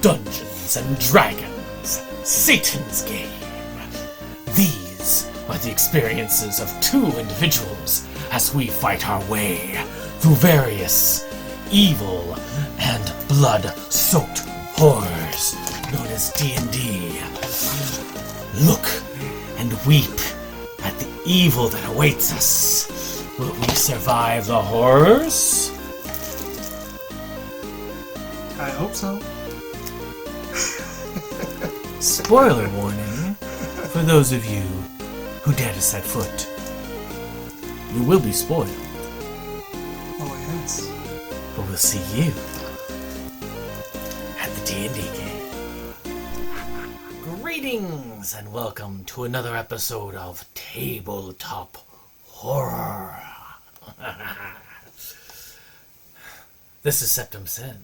Dungeons and Dragons, Satan's Game. These are the experiences of two individuals as we fight our way through various evil and blood-soaked horrors known as D&D. Look and weep at the evil that awaits us. Will we survive the horrors? I hope so. Spoiler warning for those of you who dare to set foot. You will be spoiled. Oh, yes. But we'll see you at the D&D game. Greetings and welcome to another episode of Tabletop Horror. This is SeptumSin.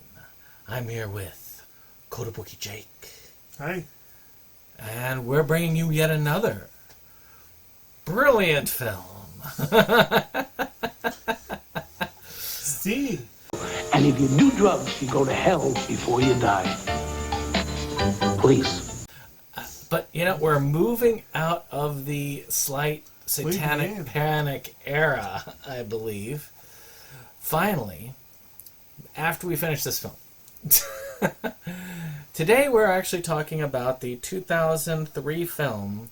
I'm here with Kotobuki Jake. Hi. And we're bringing you yet another brilliant film. See? And if you do drugs, you go to hell before you die. Please. But, you know, we're moving out of the slight satanic panic era, I believe. Finally, after we finish this film. Today we're actually talking about the 2003 film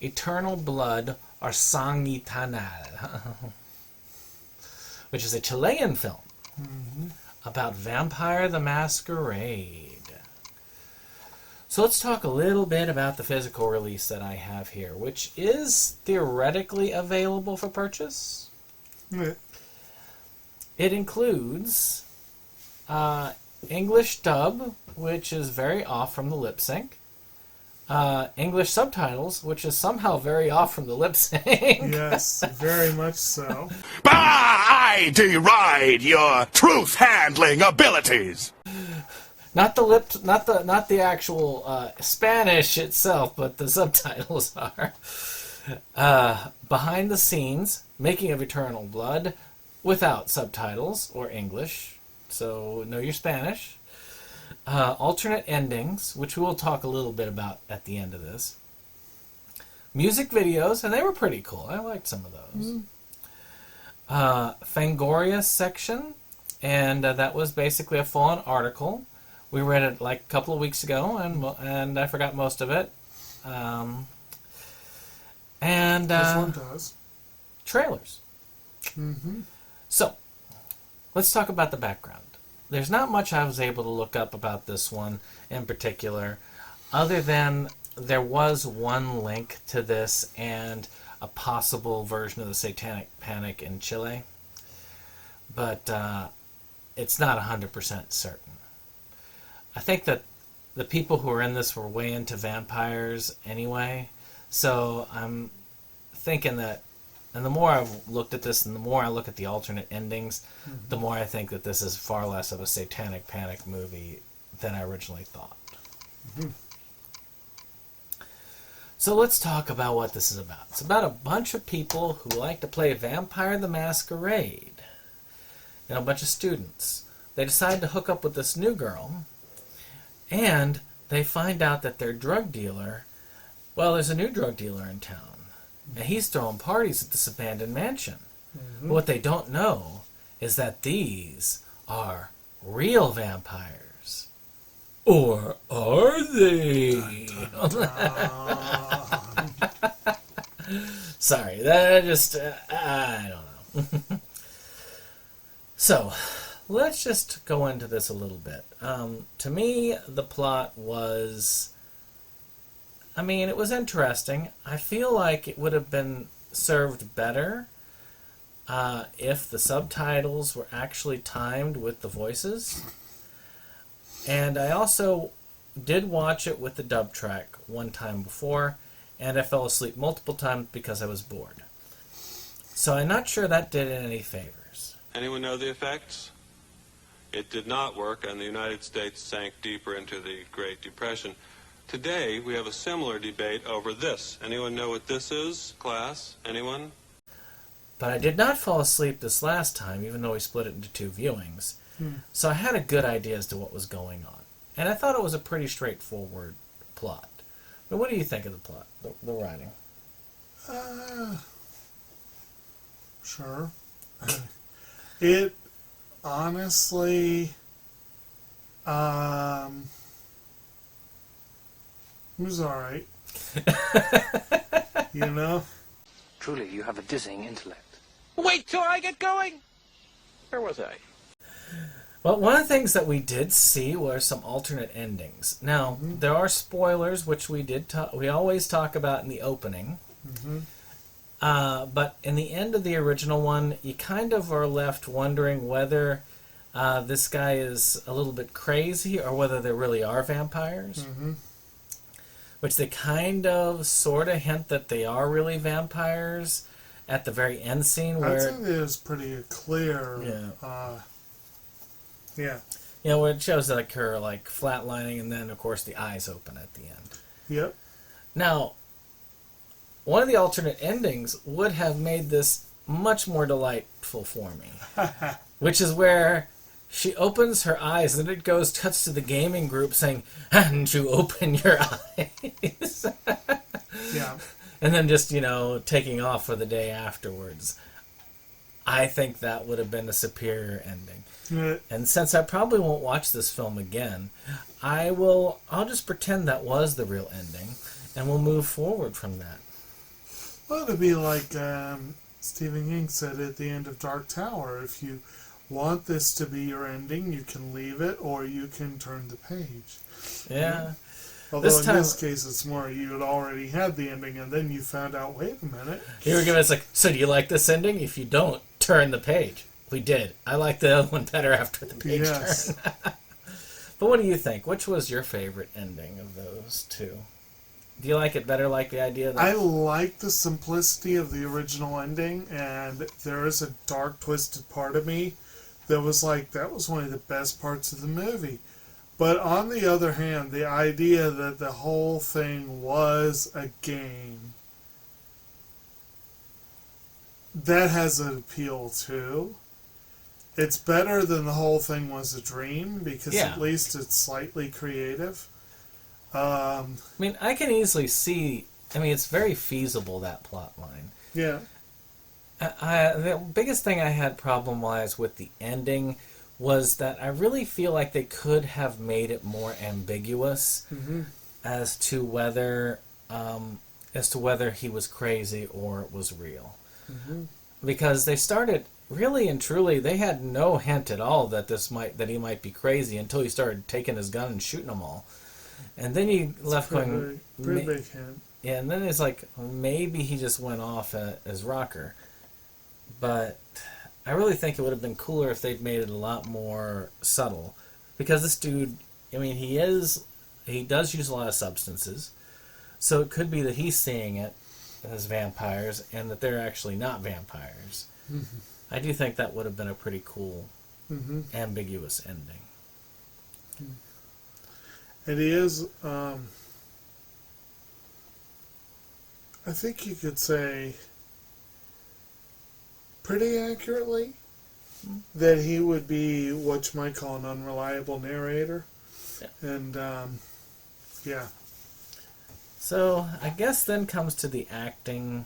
Eternal Blood or Sangitanal, which is a Chilean film about Vampire the Masquerade. So let's talk a little bit about the physical release that I have here, which is theoretically available for purchase. Yeah. It includes English dub, which is very off from the lip sync. English subtitles, which is somehow very off from the lip sync. Yes, very much so. I deride your truth-handling abilities. Not the actual Spanish itself, but the subtitles are. Behind the scenes, making of Eternal Blood, without subtitles or English, so know your Spanish. Alternate endings, which we will talk a little bit about at the end of this. Music videos, and they were pretty cool. I liked some of those. Fangoria section, and that was basically a full-on article. We read it like a couple of weeks ago, and I forgot most of it. This one does. Trailers. So, let's talk about the background. There's not much I was able to look up about this one in particular, other than there was one link to this and a possible version of the Satanic Panic in Chile, but it's not 100% certain. I think that the people who were in this were way into vampires anyway, so I'm thinking that, and the more I've looked at this and the more I look at the alternate endings, the more I think that this is far less of a Satanic Panic movie than I originally thought. So let's talk about what this is about. It's about a bunch of people who like to play Vampire the Masquerade. You know, a bunch of students. They decide to hook up with this new girl, and they find out that their drug dealer, well, there's a new drug dealer in town. And he's throwing parties at this abandoned mansion. But what they don't know is that these are real vampires. Or are they? Sorry, that just, I don't know. So, let's just go into this a little bit. To me, the plot was, I mean, it was interesting. I feel like it would have been served better if the subtitles were actually timed with the voices. And I also did watch it with the dub track one time before, and I fell asleep multiple times because I was bored. So I'm not sure that did it any favors. Anyone know the effects? It did not work, and the United States sank deeper into the Great Depression. Today, we have a similar debate over this. Anyone know what this is, class? Anyone? But I did not fall asleep this last time, even though we split it into two viewings. So I had a good idea as to what was going on. And I thought it was a pretty straightforward plot. But what do you think of the plot, the writing? Sure. It honestly, it was alright. You know? Truly, you have a dizzying intellect. Wait till I get going! Where was I? Well, one of the things that we did see were some alternate endings. Now, there are spoilers, which we always talk about in the opening. But in the end of the original one, you kind of are left wondering whether this guy is a little bit crazy or whether there really are vampires. Which they kind of sort of hint that they are really vampires at the very end scene. Where I think it was pretty clear. Yeah. You know, where it shows like her like flatlining and then, of course, the eyes open at the end. Yep. Now, one of the alternate endings would have made this much more delightful for me. Which is where she opens her eyes and it cuts to the gaming group saying, "Hadn't you open your eyes?" Yeah. And then just, taking off for the day afterwards. I think that would have been a superior ending. And since I probably won't watch this film again, I'll just pretend that was the real ending, and we'll move forward from that. Well, it'd be like Stephen King said at the end of Dark Tower. If you want this to be your ending, you can leave it, or you can turn the page. Yeah. Although in this case, it's more you had already had the ending, and then you found out, wait a minute. You were giving us like, so do you like this ending? If you don't, turn the page. We did. I like the other one better after the page turn. But what do you think? Which was your favorite ending of those two? Do you like it better, like the idea that... I like the simplicity of the original ending, and there is a dark, twisted part of me that was like, that was one of the best parts of the movie. But on the other hand, the idea that the whole thing was a game, that has an appeal too. It's better than the whole thing was a dream, because at least it's slightly creative. I mean, I can easily see... I mean, it's very feasible, that plot line. Yeah. The biggest thing I had problem-wise with the ending was that I really feel like they could have made it more ambiguous as to whether he was crazy or it was real. Because they started... Really and truly, they had no hint at all that he might be crazy until he started taking his gun and shooting them all. And then you left going... Pretty big hint. Yeah, and then it's like, maybe he just went off as rocker. But I really think it would have been cooler if they'd made it a lot more subtle. Because this dude, I mean, he does use a lot of substances. So it could be that he's seeing it as vampires and that they're actually not vampires. I do think that would have been a pretty cool, ambiguous ending. It is, I think you could say, pretty accurately, that he would be what you might call an unreliable narrator. Yeah. And, yeah. So, I guess then comes to the acting.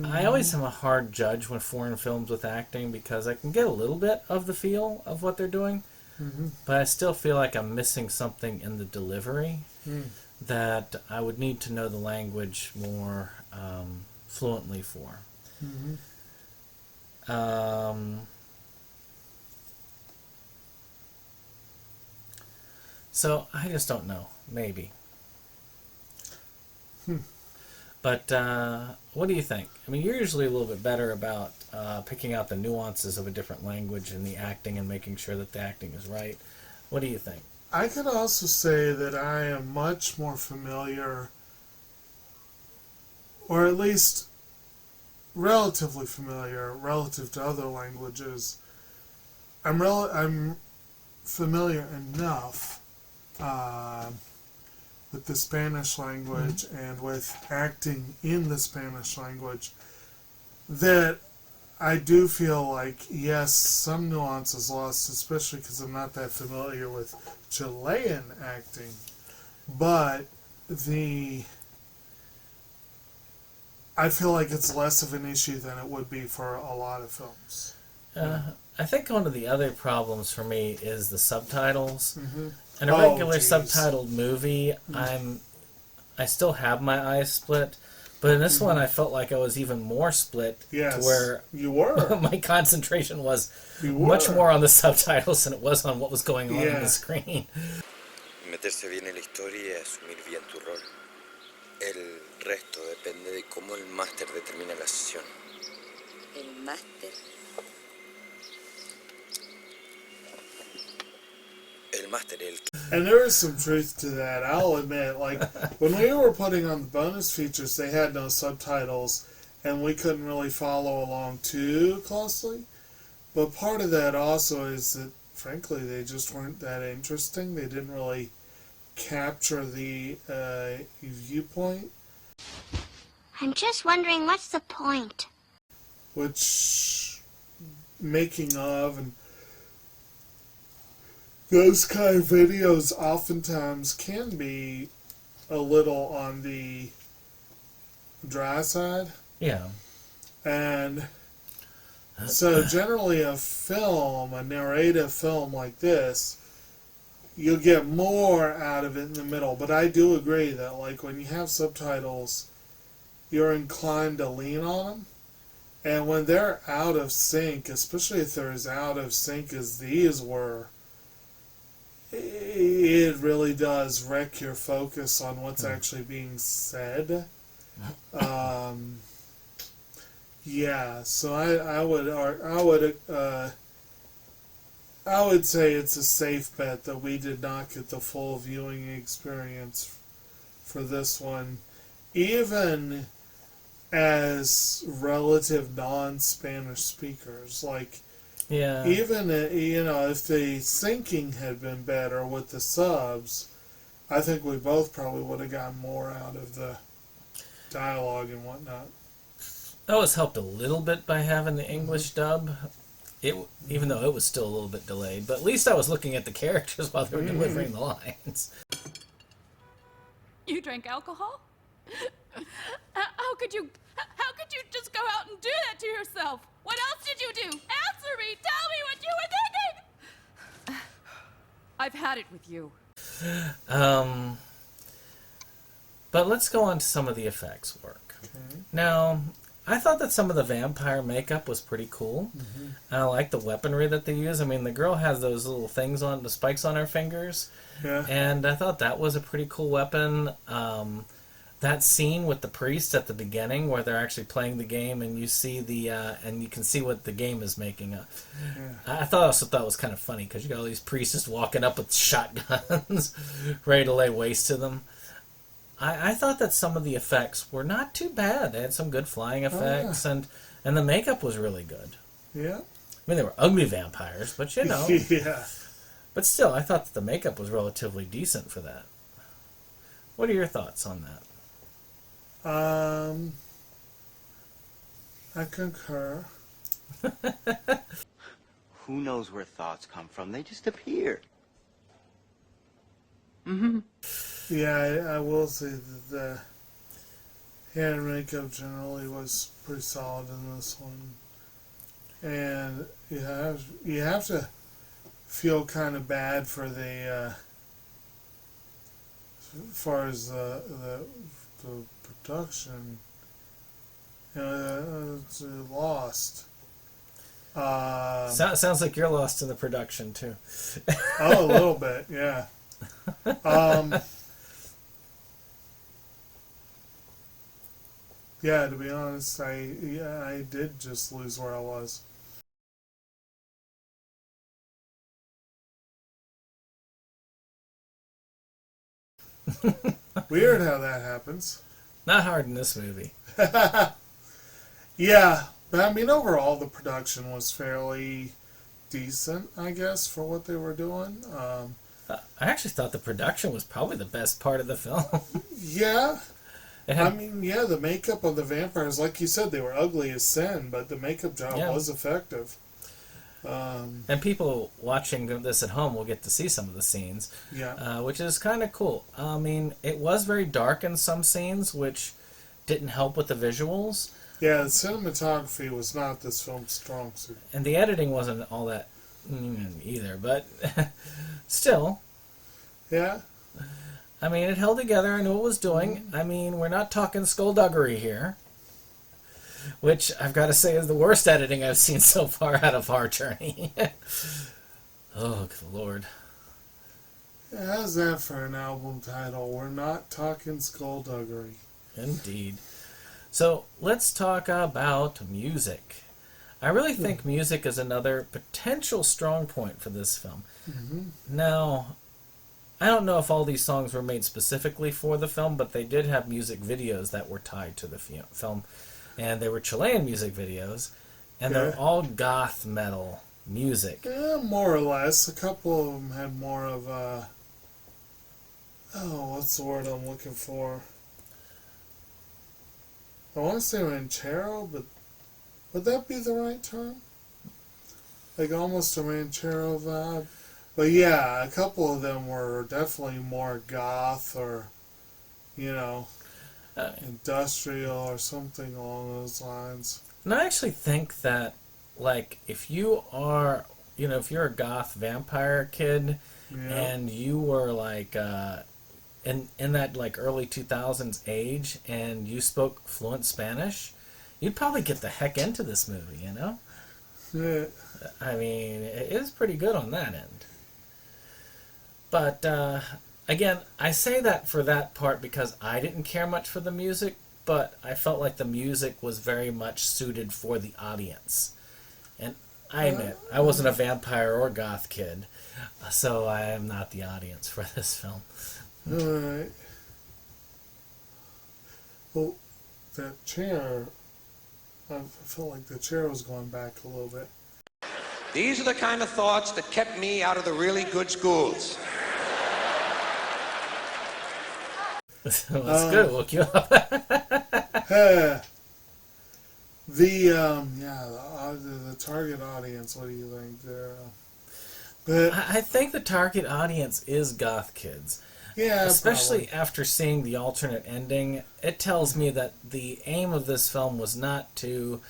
I always am a hard judge when foreign films with acting because I can get a little bit of the feel of what they're doing, but I still feel like I'm missing something in the delivery that I would need to know the language more fluently for. So I just don't know. Maybe. But what do you think? I mean, you're usually a little bit better about picking out the nuances of a different language in the acting and making sure that the acting is right. What do you think? I could also say that I am much more familiar, or at least relatively familiar, relative to other languages. I'm familiar enough with the Spanish language and with acting in the Spanish language that I do feel like, yes, some nuance is lost, especially because I'm not that familiar with Chilean acting. But I feel like it's less of an issue than it would be for a lot of films. I think one of the other problems for me is the subtitles. Mm-hmm. In a regular subtitled movie, I still have my eyes split, but in this one I felt like I was even more split to where you were. my concentration was much more on the subtitles than it was on what was going on on the screen. Meterse bien en la historia y asumir bien tu rol. El resto depende de cómo el máster determina la sesión. El máster. El máster, And there is some truth to that, I'll admit. Like, when we were putting on the bonus features, they had no subtitles, and we couldn't really follow along too closely. But part of that also is that, frankly, they just weren't that interesting. They didn't really capture the viewpoint. I'm just wondering, what's the point? Which, making of, and those kind of videos oftentimes can be a little on the dry side. Yeah. And so generally a narrative film like this, you'll get more out of it in the middle. But I do agree that, like, when you have subtitles, you're inclined to lean on them. And when they're out of sync, especially if they're as out of sync as these were, it really does wreck your focus on what's actually being said. Yeah, so I would say it's a safe bet that we did not get the full viewing experience for this one, even as relative non-Spanish speakers. Like, yeah, even if the syncing had been better with the subs, I think we both probably would have gotten more out of the dialogue and whatnot. That was helped a little bit by having the English dub, even though it was still a little bit delayed. But at least I was looking at the characters while they were delivering the lines. You drank alcohol? How could you just go out and do that to yourself? What else did you do? Answer me! Tell me what you were thinking! I've had it with you. But let's go on to some of the effects work. Okay. Now, I thought that some of the vampire makeup was pretty cool. Mm-hmm. And I like the weaponry that they use. I mean, the girl has those little things on, the spikes on her fingers. Yeah. And I thought that was a pretty cool weapon. That scene with the priest at the beginning where they're actually playing the game and you see and you can see what the game is making up. Yeah. I also thought it was kind of funny because you got all these priests just walking up with shotguns ready to lay waste to them. I thought that some of the effects were not too bad. They had some good flying effects and the makeup was really good. Yeah. I mean, they were ugly vampires, but you know. Yeah. But still, I thought that the makeup was relatively decent for that. What are your thoughts on that? I concur. Who knows where thoughts come from? They just appear. Mm-hmm. Yeah, I will say that the hair and makeup generally was pretty solid in this one. And you have to feel kind of bad for the as far as the production. You know, it's lost. Sounds like you're lost in the production too. Oh, a little bit, yeah. Yeah, to be honest, I did just lose where I was. Weird how that happens. Not hard in this movie. Yeah, but I mean, overall, the production was fairly decent, I guess, for what they were doing. I actually thought the production was probably the best part of the film. Yeah. I mean, yeah, the makeup of the vampires, like you said, they were ugly as sin, but the makeup job was effective. And people watching this at home will get to see some of the scenes, which is kind of cool. I mean, it was very dark in some scenes, which didn't help with the visuals. Yeah, the cinematography was not this film's strong suit. And the editing wasn't all that either, but still. Yeah. I mean, it held together. I knew what it was doing. I mean, we're not talking skullduggery here, which I've got to say is the worst editing I've seen so far out of our journey. Oh, good Lord. Yeah, how's that for an album title? We're not talking skullduggery. Indeed. So, let's talk about music. I really think music is another potential strong point for this film. Now, I don't know if all these songs were made specifically for the film, but they did have music videos that were tied to the film. And they were Chilean music videos, and they're all goth metal music. Yeah, more or less. A couple of them had more of a... Oh, what's the word I'm looking for? I want to say ranchero, but would that be the right term? Like almost a ranchero vibe? But yeah, a couple of them were definitely more goth or, industrial or something along those lines. And I actually think that, like, if you are, if you're a goth vampire kid and you were, like, in that, like, early 2000s age and you spoke fluent Spanish, you'd probably get the heck into this movie, Yeah. I mean, it is pretty good on that end. But, again, I say that for that part because I didn't care much for the music, but I felt like the music was very much suited for the audience. And I admit, I wasn't a vampire or goth kid, so I am not the audience for this film. Alright. Well, that chair, I felt like the chair was going back a little bit. These are the kind of thoughts that kept me out of the really good schools. That's good. Woke you up. The target audience. What do you think? I think the target audience is goth kids. Yeah, especially probably. After seeing the alternate ending, it tells me that the aim of this film was not to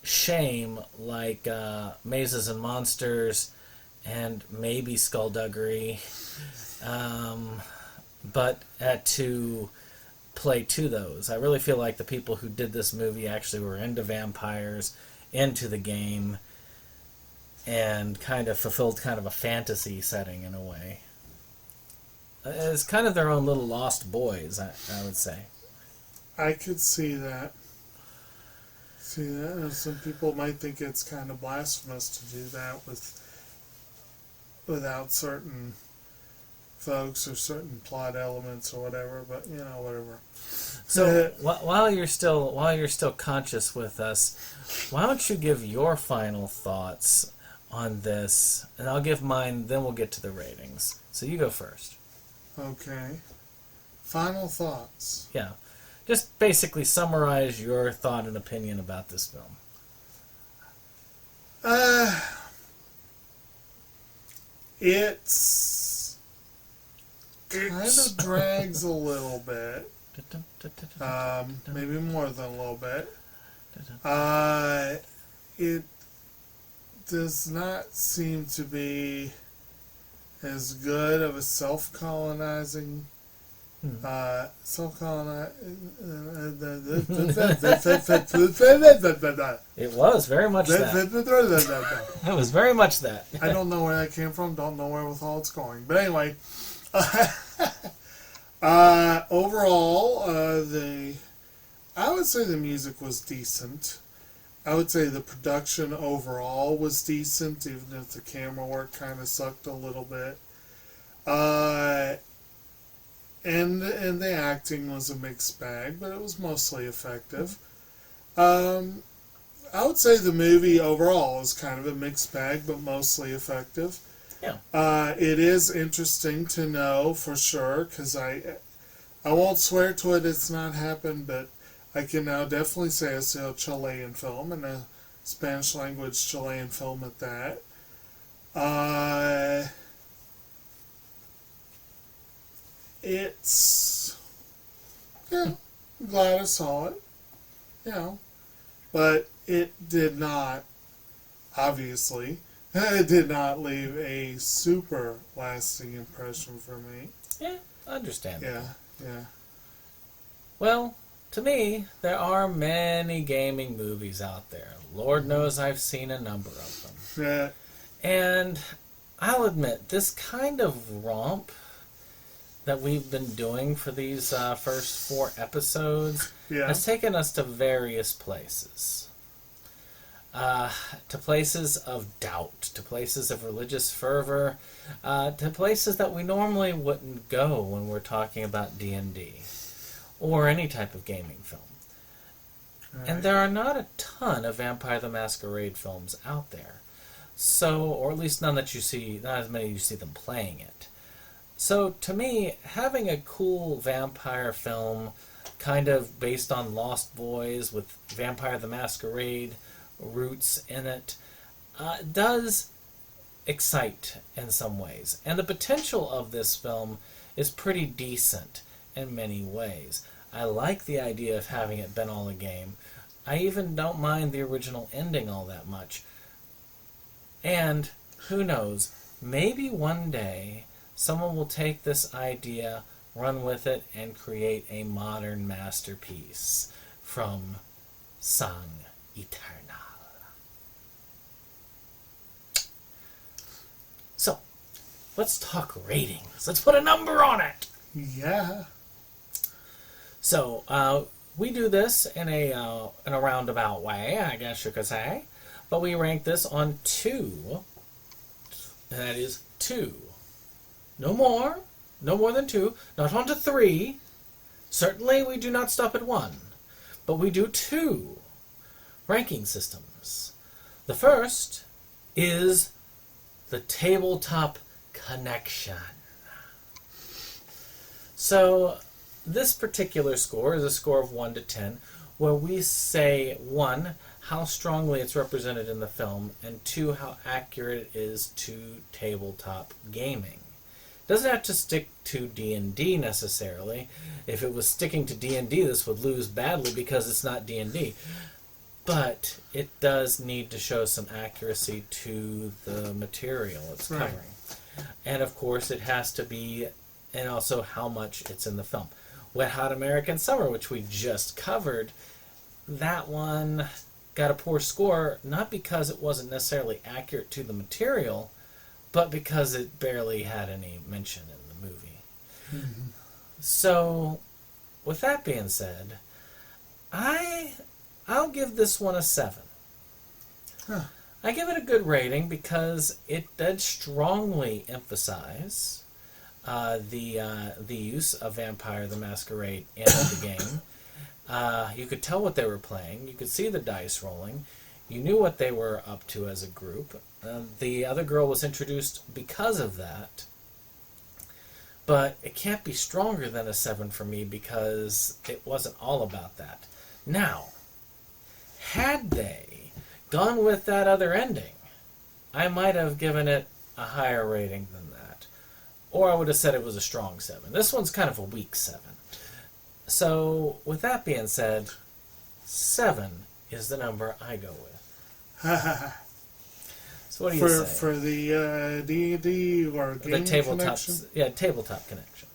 shame like Mazes and Monsters and maybe Skullduggery. But to play to those. I really feel like the people who did this movie actually were into vampires, into the game, and kind of fulfilled kind of a fantasy setting in a way. It's kind of their own little lost boys, I would say. I could see that. Some people might think it's kind of blasphemous to do that without certain folks or certain plot elements or whatever, but whatever. So while you're still conscious with us, why don't you give your final thoughts on this, and I'll give mine, then we'll get to the ratings. So you go first. Okay. Final thoughts. Yeah. Just basically summarize your thought and opinion about this film. It's kind of drags a little bit. Maybe more than a little bit. It does not seem to be as good of a self-colonizing It was very much that. It was very much that. I don't know where that came from. Don't know where with all it's going. But anyway, overall, I would say the music was decent. I would say the production overall was decent, even if the camera work kind of sucked a little bit. And the acting was a mixed bag, but it was mostly effective. I would say the movie overall is kind of a mixed bag, but mostly effective. Yeah. It is interesting to know for sure, because I I won't swear to it, it's not happened, but I can now definitely say I saw a Chilean film, and a Spanish language Chilean film at that. It's, yeah, I'm glad I saw it, but it did not, obviously, it did not leave a super lasting impression for me. Yeah, understandable. Yeah. Well, to me, there are many gaming movies out there. Lord knows I've seen a number of them. Yeah. And I'll admit, this kind of romp that we've been doing for these first 4 episodes has taken us to various places. To places of doubt, to places of religious fervor, to places that we normally wouldn't go when we're talking about D&D or any type of gaming film. Right. And there are not a ton of Vampire the Masquerade films out there. So, or at least none that you see, not as many you see them playing it. So, to me, having a cool vampire film kind of based on Lost Boys with Vampire the Masquerade roots in it does excite in some ways. And the potential of this film is pretty decent in many ways. I like the idea of having it been all a game. I even don't mind the original ending all that much. And, who knows, maybe one day someone will take this idea, run with it, and create a modern masterpiece from Sang Eternal. So, let's talk ratings. Let's put a number on it. Yeah. So, we do this in a roundabout way, I guess you could say. But we rank this on 2. And that is 2. No more than 2. Not on to 3. Certainly we do not stop at 1. But we do 2 ranking systems. The first is the tabletop connection. So, this particular score is a score of 1 to 10, where we say, 1, how strongly it's represented in the film, and 2, how accurate it is to tabletop gaming. It doesn't have to stick to D&D necessarily. If it was sticking to D&D, this would lose badly because it's not D&D. But it does need to show some accuracy to the material it's covering. Right. And of course, it has to be, and also how much it's in the film. Wet Hot American Summer, which we just covered, that one got a poor score, not because it wasn't necessarily accurate to the material, but because it barely had any mention in the movie. Mm-hmm. So, with that being said, I'll give this one a 7. Huh. I give it a good rating because it did strongly emphasize the use of Vampire the Masquerade in the game. You could tell what they were playing. You could see the dice rolling. You knew what they were up to as a group. The other girl was introduced because of that. But it can't be stronger than a 7 for me because it wasn't all about that. Now, had they gone with that other ending, I might have given it a higher rating than that. Or I would have said it was a strong 7. This one's kind of a weak 7. So, with that being said, 7 is the number I go with. So what do you say? For the D&D or gaming connection? Yeah, tabletop connection.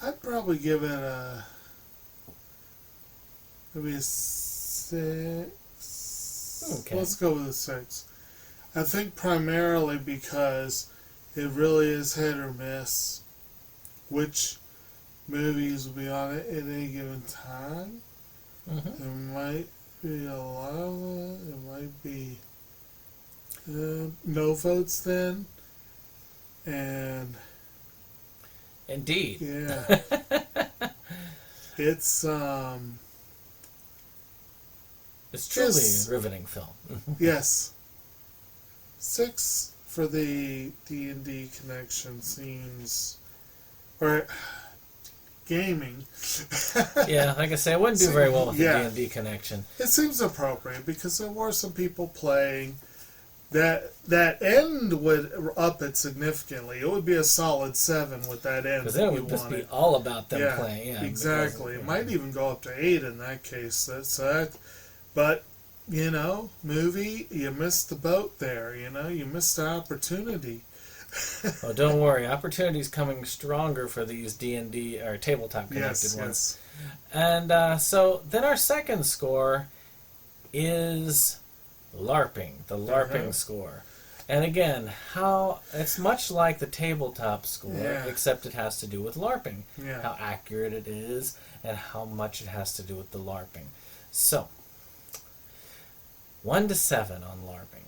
I'd probably give it maybe a 6. Okay. Let's go with a 6. I think primarily because it really is hit or miss which movies will be on it at any given time. Mm-hmm. There might be a lot of them. It might be no votes then. And indeed. Yeah. It's truly a riveting film. Yes. 6 for the D&D connection seems, or gaming. Yeah, like I say, I wouldn't do very well with the Yeah. D&D connection. It seems appropriate because there were some people playing that end would up it significantly. It would be a solid 7 with that end. Because then it would just be all about them playing. Yeah, exactly. Because, it might even go up to 8 in that case. But, you know, movie, you missed the boat there. You know, you missed the opportunity. Well, don't worry. Opportunity's coming stronger for these D&D or tabletop connected ones. And so then our second score is LARPing, the LARPing score. And again, how it's much like the tabletop score, except it has to do with LARPing. Yeah. How accurate it is and how much it has to do with the LARPing. So, 1 to 7 on LARPing.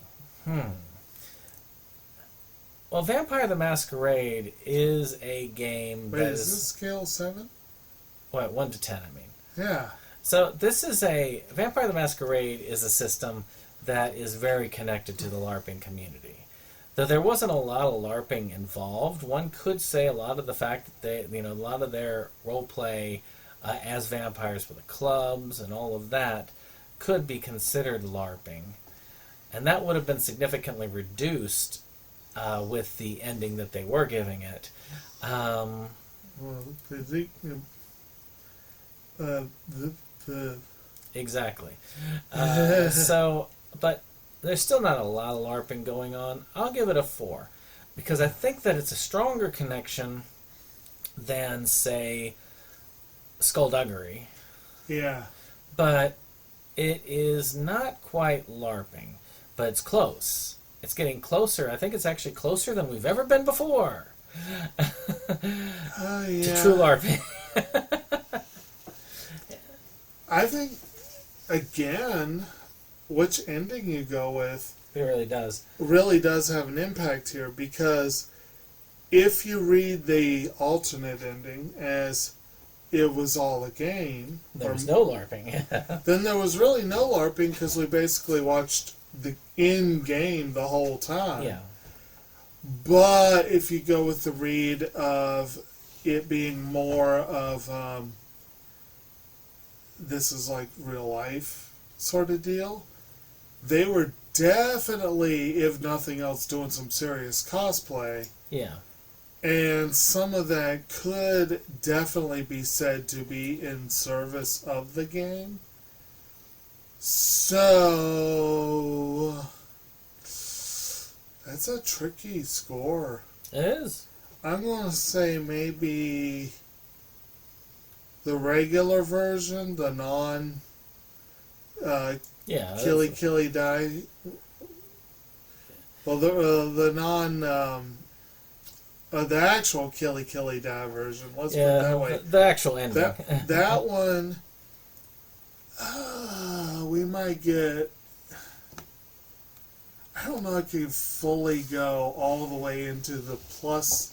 Well, Vampire the Masquerade is a game Wait, that is this scale 7? What, 1 to 10, I mean. Yeah. So this is Vampire the Masquerade is a system that is very connected to the LARPing community. Though there wasn't a lot of LARPing involved, one could say a lot of the fact that a lot of their role play as vampires with the clubs and all of that could be considered LARPing. And that would have been significantly reduced with the ending that they were giving it. Exactly. But there's still not a lot of LARPing going on. I'll give it a 4 because I think that it's a stronger connection than, say, Skullduggery. Yeah. But it is not quite LARPing, but it's close. It's getting closer. I think it's actually closer than we've ever been before to true LARPing. I think, again, which ending you go with it really does have an impact here, because if you read the alternate ending as it was all a game, there was no LARPing. Then there was really no LARPing because we basically watched the in-game the whole time. Yeah. But if you go with the read of it being more of this is like real life sort of deal, they were definitely, if nothing else, doing some serious cosplay. Yeah. And some of that could definitely be said to be in service of the game. So, that's a tricky score. It is. I'm going to say maybe the regular version, the non killy die. Well, the non the actual killy die version. Let's put it that way. The actual ending. That one, we might get. I don't know if I can fully go all the way into the plus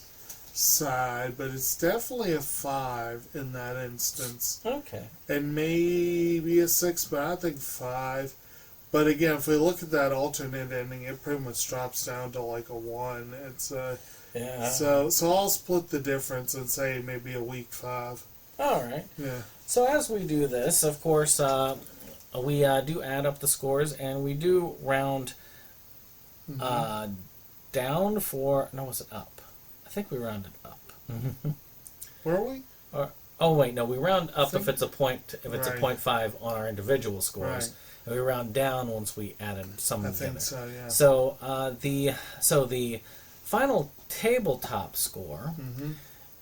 side, but it's definitely a 5 in that instance. Okay. And maybe a 6, but I think 5. But again, if we look at that alternate ending, it pretty much drops down to like a 1. It's So I'll split the difference and say maybe a weak 5. All right. Yeah. So as we do this, of course, we do add up the scores, and we do round down for... No, was it up? I think we rounded up. Were we? We round up if it's a point. If it's a 0.5 on our individual scores, Right. and we round down once we added some together. think so, yeah. So the final tabletop score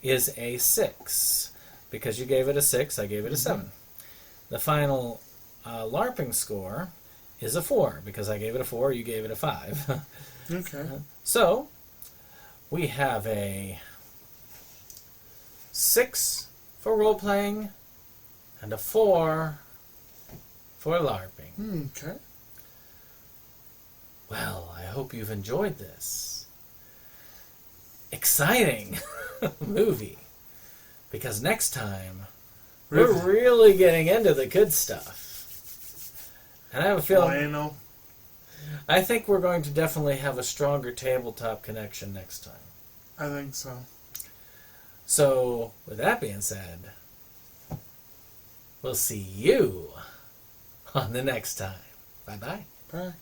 is a 6 because you gave it a 6, I gave it a 7. The final LARPing score is a 4 because I gave it a 4, you gave it a 5. Okay. So we have a 6 for role-playing and a 4 for LARPing. Okay. Well, I hope you've enjoyed this exciting movie, because next time we're really getting into the good stuff. And I have a feeling... I think we're going to definitely have a stronger tabletop connection next time. I think so. So, with that being said, we'll see you on the next time. Bye-bye. Bye.